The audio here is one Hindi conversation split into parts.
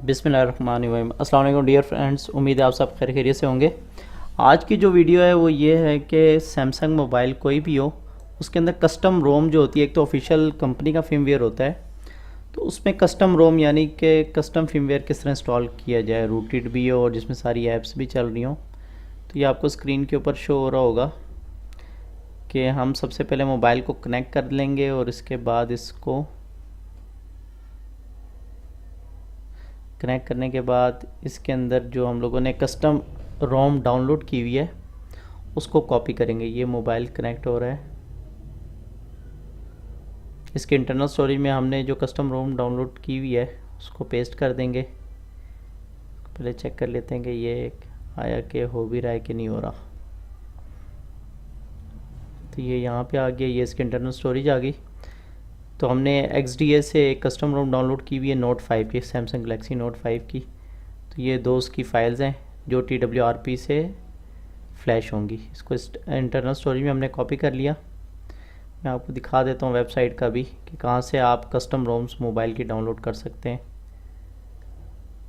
बिस्मिल्लाहिर्रहमानिर्रहीम। अस्सलाम वालेकुम डियर फ्रेंड्स, उम्मीद है आप सब खैर खैरियत से होंगे। आज की जो वीडियो है वो ये है कि सैमसंग मोबाइल कोई भी हो उसके अंदर कस्टम रोम जो होती है, एक तो ऑफिशियल कंपनी का फर्मवेयर होता है, तो उसमें कस्टम रोम यानी कि कस्टम फर्मवेयर किस तरह इंस्टॉल किया जाए, रूटेड भी हो और जिसमें सारी ऐप्स भी चल रही हों। तो ये आपको स्क्रीन के ऊपर शो हो रहा होगा कि हम सबसे पहले मोबाइल को कनेक्ट कर लेंगे और इसके बाद इसको कनेक्ट करने के बाद इसके अंदर जो हम लोगों ने कस्टम रोम डाउनलोड की हुई है उसको कॉपी करेंगे। ये मोबाइल कनेक्ट हो रहा है, इसके इंटरनल स्टोरेज में हमने जो कस्टम रोम डाउनलोड की हुई है उसको पेस्ट कर देंगे। पहले चेक कर लेते हैं कि ये आया कि हो भी रहा है कि नहीं हो रहा। तो ये यहाँ पे आ गया, ये इसकी इंटरनल स्टोरेज आ गई। तो हमने XDA से एक कस्टम रोम डाउनलोड की हुई है नोट 5 की, सैमसंग गलेक्सी नोट 5 की। तो ये दो उसकी फ़ाइल्स हैं जो TWRP से फ्लैश होंगी। इसको इंटरनल स्टोरेज में हमने कॉपी कर लिया। मैं आपको दिखा देता हूँ वेबसाइट का भी कि कहाँ से आप कस्टम रोम्स मोबाइल की डाउनलोड कर सकते हैं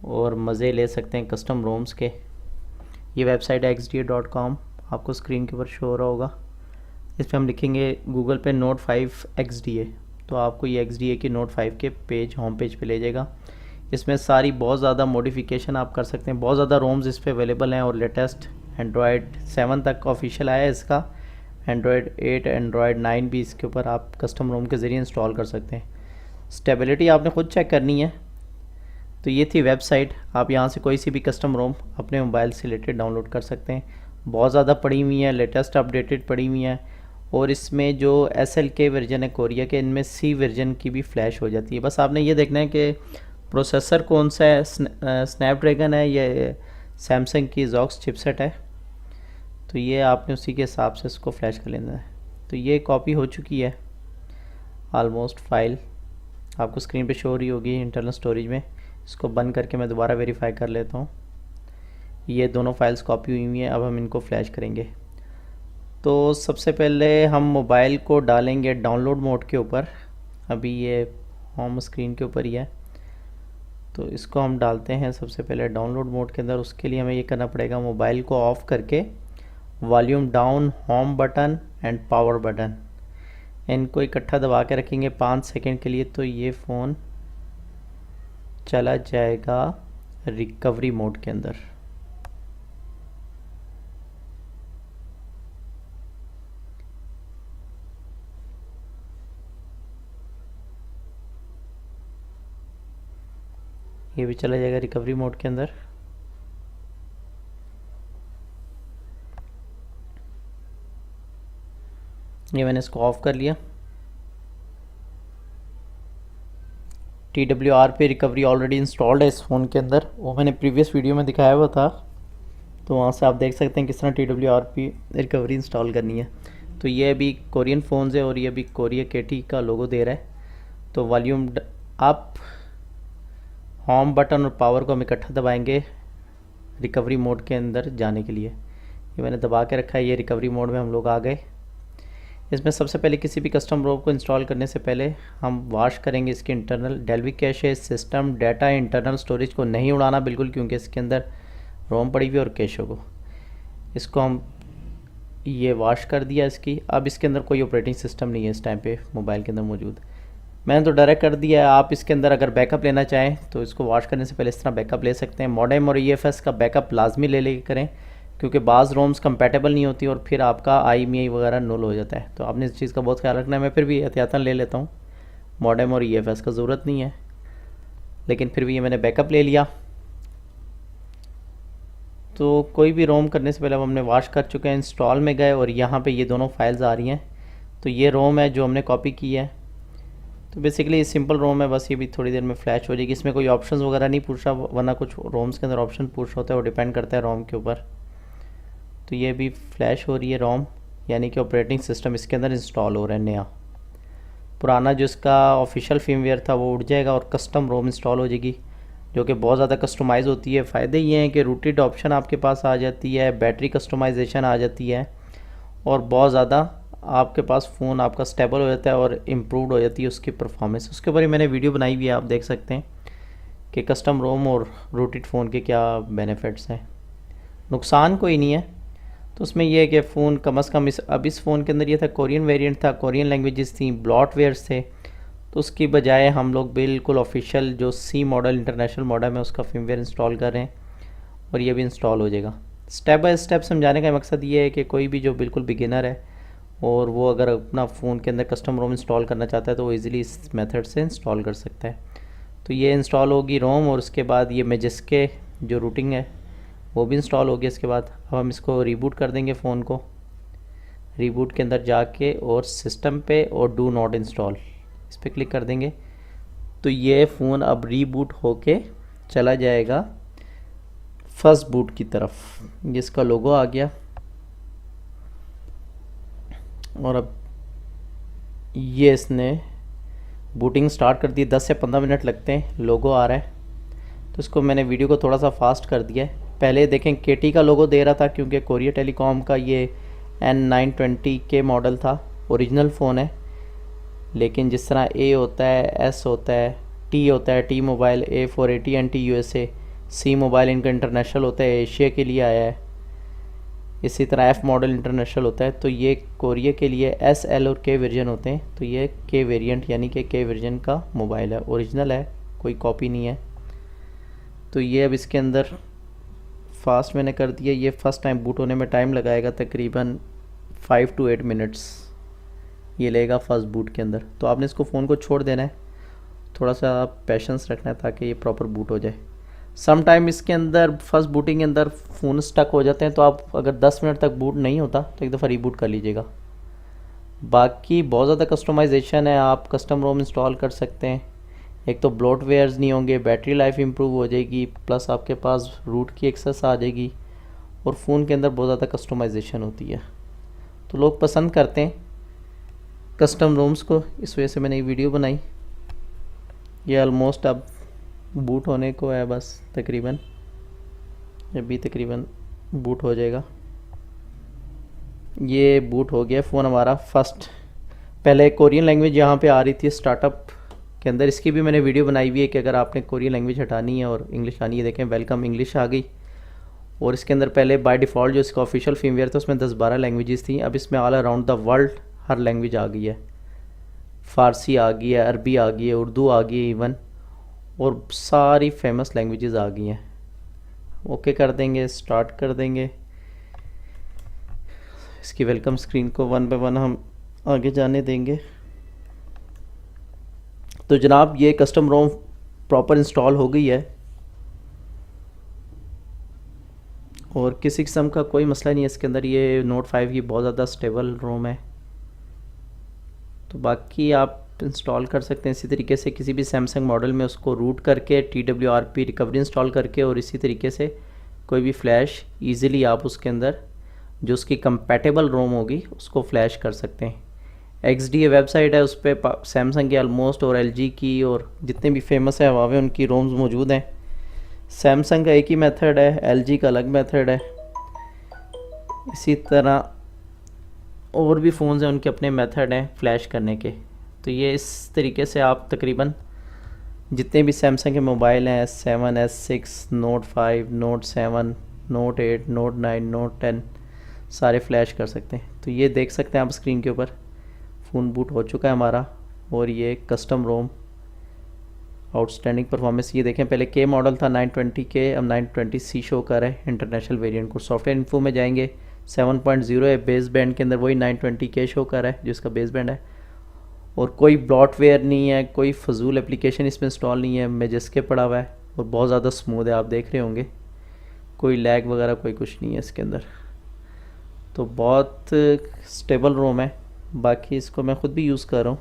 और मज़े ले सकते हैं कस्टम रोम्स के। ये वेबसाइट है xda.com, आपको स्क्रीन के ऊपर शो हो रहा होगा। इस पर हम लिखेंगे गूगल पे नोट 5 XDA, तो आपको ये XDA की नोट 5 के पेज होम पेज पे ले जाएगा। इसमें सारी बहुत ज़्यादा मॉडिफिकेशन आप कर सकते हैं, बहुत ज़्यादा रोम्स इस पर अवेलेबल हैं और लेटेस्ट एंड्रॉयड 7 तक ऑफिशियल आया है इसका। एंड्रॉयड 8 एंड्रॉयड 9 भी इसके ऊपर आप कस्टम रोम के ज़रिए इंस्टॉल कर सकते हैं। स्टेबिलिटी आपने ख़ुद चेक करनी है। तो ये थी वेबसाइट, आप यहाँ से कोई सी भी कस्टम रोम अपने मोबाइल से रिलेटेड डाउनलोड कर सकते हैं। बहुत ज़्यादा पड़ी हुई है, लेटेस्ट अपडेटेड पड़ी हुई हैं। और इसमें जो SLK वर्जन है कोरिया के, इनमें C वर्जन की भी फ्लैश हो जाती है। बस आपने ये देखना है कि प्रोसेसर कौन सा है, स्नैपड्रैगन है या सैमसंग की जॉक्स चिपसेट है। तो ये आपने उसी के हिसाब से इसको फ्लैश कर लेना है। तो ये कॉपी हो चुकी है ऑलमोस्ट फाइल, आपको स्क्रीन पे शो हो रही होगी इंटरनल स्टोरेज में। इसको बंद करके मैं दोबारा वेरीफाई कर लेता हूँ। ये दोनों फाइल्स कॉपी हुई हैं, अब हम इनको फ्लैश करेंगे। तो सबसे पहले हम मोबाइल को डालेंगे डाउनलोड मोड के ऊपर। अभी ये होम स्क्रीन के ऊपर ही है, तो इसको हम डालते हैं सबसे पहले डाउनलोड मोड के अंदर। उसके लिए हमें ये करना पड़ेगा, मोबाइल को ऑफ़ करके volume down, home button and power button इनको इकट्ठा दबा के रखेंगे 5 सेकंड के लिए। तो ये फ़ोन चला जाएगा रिकवरी मोड के अंदर। ये भी चला जाएगा रिकवरी मोड के अंदर। ये मैंने इसको ऑफ़ कर लिया। TWRP रिकवरी ऑलरेडी इंस्टॉल्ड है इस फ़ोन के अंदर, वो मैंने प्रीवियस वीडियो में दिखाया हुआ था, तो वहाँ से आप देख सकते हैं किस तरह TWRP रिकवरी इंस्टॉल करनी है। तो ये अभी कोरियन फ़ोन्स है और ये अभी कोरिया KT का लोगो दे रहा है। तो वॉल्यूम आप होम बटन और पावर को हम इकट्ठा दबाएंगे रिकवरी मोड के अंदर जाने के लिए। ये मैंने दबा के रखा है, ये रिकवरी मोड में हम लोग आ गए। इसमें सबसे पहले किसी भी कस्टम रोम को इंस्टॉल करने से पहले हम वॉश करेंगे इसके इंटरनल डेल्वी cache, system data, internal storage को नहीं उड़ाना बिल्कुल, क्योंकि इसके अंदर रोम पड़ी हुई और कैशे को। इसको हम ये वॉश कर दिया इसकी। अब इसके अंदर कोई ऑपरेटिंग सिस्टम नहीं है इस टाइम पे मोबाइल के अंदर मौजूद, मैंने तो डायरेक्ट कर दिया है। आप इसके अंदर अगर बैकअप लेना चाहें तो इसको वॉश करने से पहले इस तरह बैकअप ले सकते हैं। मॉडेम और EFS का बैकअप लाजमी ले करें, क्योंकि बाज़ रोम्स कंपैटिबल नहीं होती और फिर आपका IMEI वगैरह नुल हो जाता है। तो आपने इस चीज़ का बहुत ख्याल रखना है। मैं फिर भी एहतियातन ले लेता हूँ, मॉडेम और EFS का ज़रूरत नहीं है, लेकिन फिर भी ये मैंने बैकअप ले लिया। तो कोई भी रोम करने से पहले अब हमने वॉश कर चुके हैं, इंस्टॉल में गए और यहाँ पे ये दोनों फाइल्स आ रही हैं। तो ये रोम है जो हमने कॉपी की है। तो बेसिकली ये सिंपल रोम है, बस ये भी थोड़ी देर में फ्लैश हो जाएगी। इसमें कोई ऑप्शंस वगैरह नहीं पूछ रहा, वरना कुछ रोम्स के अंदर ऑप्शन पूछ होता है, वो डिपेंड करता है रोम के ऊपर। तो ये भी फ्लैश हो रही है रोम, यानी कि ऑपरेटिंग सिस्टम इसके अंदर इंस्टॉल हो रहा है नया। पुराना जो इसका ऑफिशियल फर्मवेयर था वो उड़ जाएगा और कस्टम रोम इंस्टॉल हो जाएगी, जो कि बहुत ज़्यादा कस्टमाइज़ होती है। फ़ायदे ये हैं कि रूटेड ऑप्शन आपके पास आ जाती है, बैटरी कस्टमाइजेशन आ जाती है और बहुत ज़्यादा आपके पास फ़ोन आपका स्टेबल हो जाता है और इम्प्रूव हो जाती है उसकी परफॉर्मेंस। उसके ऊपर ही मैंने वीडियो बनाई हुई है, आप देख सकते हैं कि कस्टम रोम और रूटेड फ़ोन के क्या बेनिफिट्स हैं। नुकसान कोई नहीं है, तो उसमें यह है कि फ़ोन कम अज़ कम इस फ़ोन के अंदर ये था कोरियन वेरिएंट था, कोरियन लैंग्वेजेस थी, ब्लॉटवेयर्स थे, तो उसकी बजाय हम लोग बिल्कुल ऑफिशियल जो सी मॉडल इंटरनेशनल मॉडल है उसका फर्मवेयर इंस्टॉल कर रहे हैं और ये भी इंस्टॉल हो जाएगा। स्टेप बाय स्टेप समझाने का मकसद ये है कि कोई भी जो बिल्कुल बिगिनर है और वो अगर अपना फ़ोन के अंदर कस्टम रोम इंस्टॉल करना चाहता है तो वो इजीली इस मेथड से इंस्टॉल कर सकता है। तो ये इंस्टॉल होगी रोम और उसके बाद ये मैजिस्के जो रूटिंग है वो भी इंस्टॉल होगी। इसके बाद अब हम इसको रीबूट कर देंगे फ़ोन को। रीबूट के अंदर जाके और सिस्टम पे और डू नॉट इंस्टॉल इस पर क्लिक कर देंगे तो ये फ़ोन अब रीबूट होके चला जाएगा फर्स्ट बूट की तरफ। जिसका लोगो आ गया और अब ये इसने बूटिंग स्टार्ट कर दी। 10 से 15 मिनट लगते हैं, लोगो आ रहा है। तो इसको मैंने वीडियो को थोड़ा सा फास्ट कर दिया है। पहले देखें केटी का लोगो दे रहा था क्योंकि कोरिया टेलीकॉम का ये N920 के मॉडल था, ओरिजिनल फ़ोन है। लेकिन जिस तरह A होता है, S होता है, T होता है, T mobile, A for AT&T USA, C mobile इनका इंटरनेशनल होता है, एशिया के लिए आया है। इसी तरह F मॉडल इंटरनेशनल होता है। तो ये कोरिया के लिए S, L और K वर्जन होते हैं। तो ये K वेरिएंट यानी कि K वर्जन का मोबाइल है, ओरिजिनल है, कोई कॉपी नहीं है। तो ये अब इसके अंदर फास्ट मैंने कर दिया। ये फ़र्स्ट टाइम बूट होने में टाइम लगाएगा तकरीबन 5 to 8 मिनट्स ये लेगा फ़र्स्ट बूट के अंदर। तो आपने इसको फ़ोन को छोड़ देना है, थोड़ा सा पेशेंस रखना है ताकि ये प्रॉपर बूट हो जाए। सम टाइम इसके अंदर फर्स्ट बूटिंग के अंदर फ़ोन स्टक हो जाते हैं, तो आप अगर 10 मिनट तक बूट नहीं होता तो एक दफ़ा रीबूट कर लीजिएगा। बाकी बहुत ज़्यादा कस्टमाइजेशन है, आप कस्टम रोम इंस्टॉल कर सकते हैं। एक तो ब्लोटवेयर्स नहीं होंगे, बैटरी लाइफ इम्प्रूव हो जाएगी, प्लस आपके पास रूट की एक्सेस आ जाएगी और फ़ोन के अंदर बहुत ज़्यादा कस्टमाइजेशन होती है। तो लोग पसंद करते हैं कस्टम रोम्स को, इस वजह से मैंने ये वीडियो बनाई। ये ऑलमोस्ट अब बूट होने को है, बस तकरीबन अभी तकरीबन बूट हो जाएगा। ये बूट हो गया फ़ोन हमारा फर्स्ट। पहले कोरियन लैंग्वेज यहाँ पे आ रही थी स्टार्टअप के अंदर, इसकी भी मैंने वीडियो बनाई हुई है कि अगर आपने कोरियन लैंग्वेज हटानी है और इंग्लिश आनी है। देखें वेलकम इंग्लिश आ गई। और इसके अंदर पहले बाय डिफ़ॉल्ट जो इसका ऑफिशियल फर्मवेयर था उसमें 10-12 लैंग्वेजेस थी। अब इसमें ऑल अराउंड द वर्ल्ड हर लैंग्वेज आ गई है। फ़ारसी आ गई है, अरबी आ गई है, उर्दू आ गई है इवन, और सारी फेमस लैंग्वेजेस आ गई हैं। ओके कर देंगे, स्टार्ट कर देंगे। इसकी वेलकम स्क्रीन को वन बाय वन हम आगे जाने देंगे। तो जनाब ये कस्टम रोम प्रॉपर इंस्टॉल हो गई है और किसी किस्म का कोई मसला नहीं है इसके अंदर। ये नोट 5 की बहुत ज़्यादा स्टेबल रोम है। तो बाकी आप इंस्टॉल कर सकते हैं इसी तरीके से किसी भी सैमसंग मॉडल में, उसको रूट करके TWRP रिकवरी इंस्टॉल करके, और इसी तरीके से कोई भी फ्लैश ईज़िली आप उसके अंदर जो उसकी कंपैटिबल रोम होगी उसको फ्लैश कर सकते हैं। XDA वेबसाइट है, उस पर सैमसंग की ऑलमोस्ट और LG की और जितने भी फेमस है हुआवे उनकी रोम्स मौजूद हैं। सैमसंग का एक ही मेथड है, LG का अलग मेथड है। इसी तरह और भी फ़ोन्स हैं उनके अपने मेथड हैं फ्लैश करने के। तो ये इस तरीके से आप तकरीबन जितने भी सैमसंग के मोबाइल हैं S7, S6, note 5, note 7, note 8, note 9, note 10 सारे फ्लैश कर सकते हैं। तो ये देख सकते हैं आप स्क्रीन के ऊपर फ़ोन बूट हो चुका है हमारा और ये कस्टम रोम आउटस्टैंडिंग परफॉर्मेंस। ये देखें पहले के मॉडल था 920K, अब 920C शो कर है इंटरनेशनल वेरिएंट को। सॉफ्टवेयर इन्फो में जाएंगे 7.0 है, बेस बैंड के अंदर वही 920K शो कर रहा है जो इसका बेस बैंड है। और कोई ब्लॉटवेयर नहीं है, कोई फजूल एप्लीकेशन इसमें इंस्टॉल नहीं है, मैजिस्के पड़ा हुआ है और बहुत ज़्यादा स्मूथ है, आप देख रहे होंगे कोई लैग वगैरह कोई कुछ नहीं है इसके अंदर। तो बहुत स्टेबल रोम है। बाकी इसको मैं ख़ुद भी यूज़ कर रहा हूँ,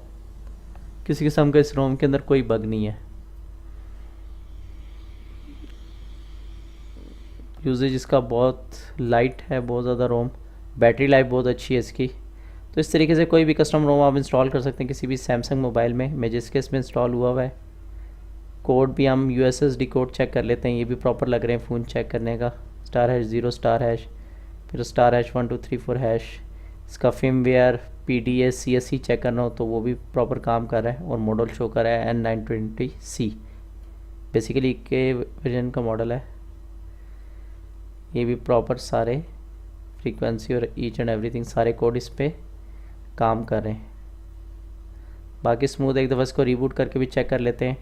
किसी किस्म का इस रोम के अंदर कोई बग नहीं है। यूजेज इसका बहुत लाइट है, बहुत ज़्यादा रोम, बैटरी लाइफ बहुत अच्छी है इसकी। तो इस तरीके से कोई भी कस्टम रोम आप इंस्टॉल कर सकते हैं किसी भी सैमसंग मोबाइल में। मैजिस्के इसमें इंस्टॉल हुआ है। कोड भी हम USSD कोड चेक कर लेते हैं, ये भी प्रॉपर लग रहे हैं फ़ोन चेक करने का। *0 *, फिर *1 2 3 4 #। इसका फर्मवेयर PDA CSE चेक करना हो तो वो भी प्रॉपर काम कर रहा है और मॉडल शो कर रहा है N920C। बेसिकली के वर्जन का मॉडल है। ये भी प्रॉपर सारे फ्रीक्वेंसी और ईच एंड एवरीथिंग सारे कोड इस पर काम कर रहे हैं। बाकी स्मूथ एक दफ़ा इसको रीबूट करके भी चेक कर लेते हैं।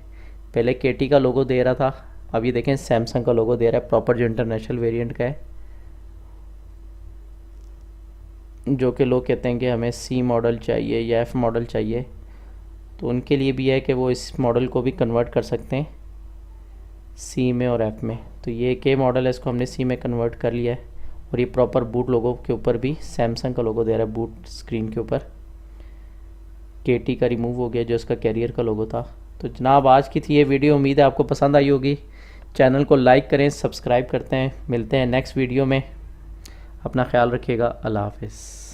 पहले केटी का लोगो दे रहा था, अब ये देखें सैमसंग का लोगो दे रहा है, प्रॉपर जो इंटरनेशनल वेरिएंट का है, जो कि लोग कहते हैं कि हमें सी मॉडल चाहिए या एफ़ मॉडल चाहिए, तो उनके लिए भी है कि वो इस मॉडल को भी कन्वर्ट कर सकते हैं सी में और एफ़ में। तो ये के मॉडल है, इसको हमने सी में कन्वर्ट कर लिया है। और ये प्रॉपर बूट लोगो के ऊपर भी सैमसंग का लोगो दे रहा है, बूट स्क्रीन के ऊपर केटी का रिमूव हो गया जो इसका कैरियर का लोगो था। तो जनाब आज की थी ये वीडियो, उम्मीद है आपको पसंद आई होगी। चैनल को लाइक करें, सब्सक्राइब करते हैं। मिलते हैं नेक्स्ट वीडियो में, अपना ख्याल रखिएगा। अल्लाह हाफ़िज़।